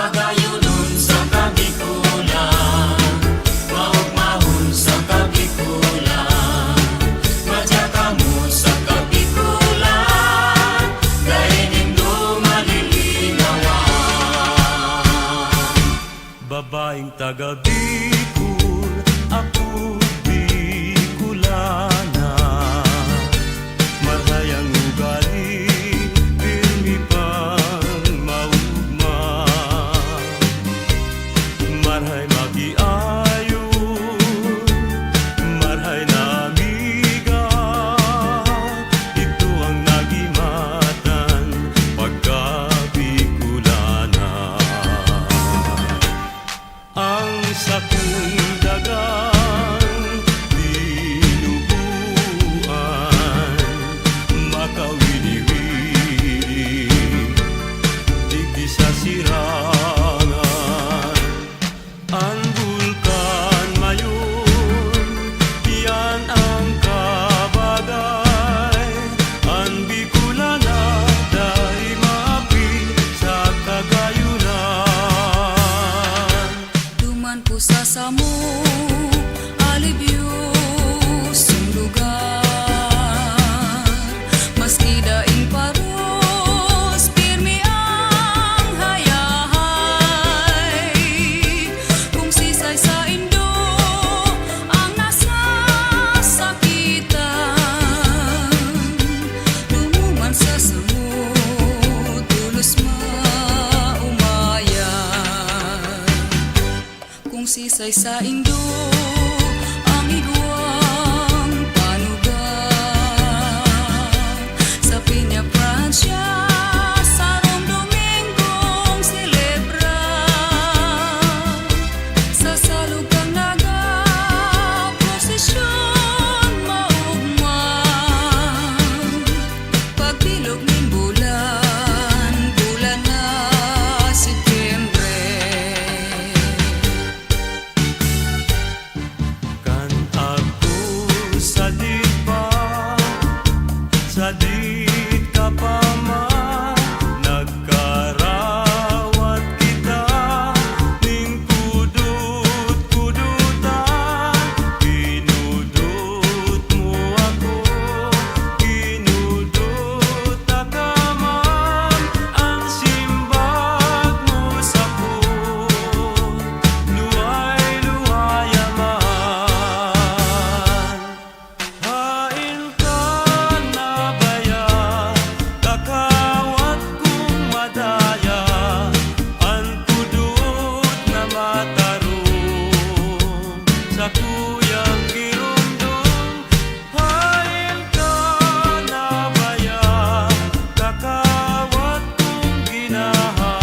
Magayunon sa kabikulan, maugmahon sa kabikulan, madyaka mo sa kabikulan, dahil nindo malilinawan. Babaeng taga Bicol, ako Bicolana. Marhayang ugali, pirmi pang maugma. Marhay magiayo, marhay na amiga. Ito ang nagimatan pagka-Bicolana. Ang sakong dagang dinubuan, makawili-wili, digdi sa sirangan. Ang bulkan mayon, yan ang kabagay. Ang Bicolana, dahil maapi sa kagayunan. Duman po sa samo, alibyo sulugan. Maski daing paros, pirmi ang hayahay. Kung sisay sa indo, ang nasasakitan. Dumuman sa samo, tulos maumayan. Kung sisay sa indo, ang igwang panugan. Sa Piña Francia, sa Rome Domingong silebra. Sa salugang naga, prosesyon maugmang. Pagbilog ng bulan, bulan na Setyembre. Kan ako sadit pa, sadit ka pa man. Nagkarawat kita, ning kudut-kudutan. Kinudut mo ako, kinudut ka man. Ang simbag mo sa puot, luway-luwaya man. Hain ka na baya, kakawat kong madaya. Ang kudut na matarong sa kuyang girundong. Hain ka na baya, kakawat kong ginaha.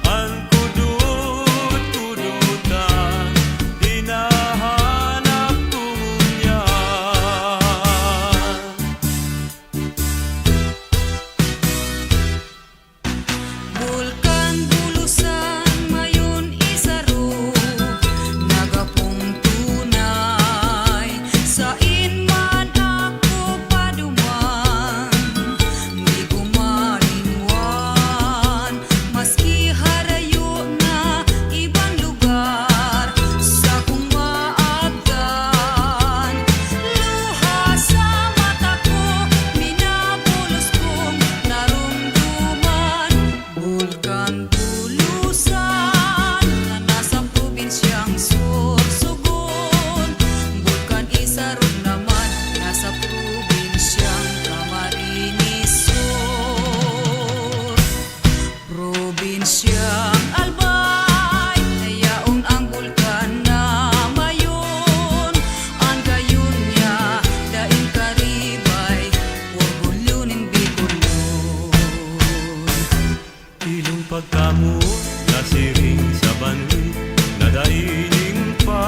Ang kudut-kudutan, hinahanap kong unyan. Bulkan bulusan mayon isaro, nagapong tunay. Sa inman ako paduman, di ko malinwan. Maski harayo na ibang lugar, sa kong maabdan. Luha sa mata ko, minabulos kong narumduman. Bulkan bulusan na nasa probinsyang Sorsogon. Bulkan isarog naman nasa probinsyang Camarines Sur. Probinsyang Albay, nayaon ang bulkan na mayon. Ang gayon niya, daing karibay, orgulyonin Bicolon. Ilong pagkamot, nasiring sa banwi, nadaining pa.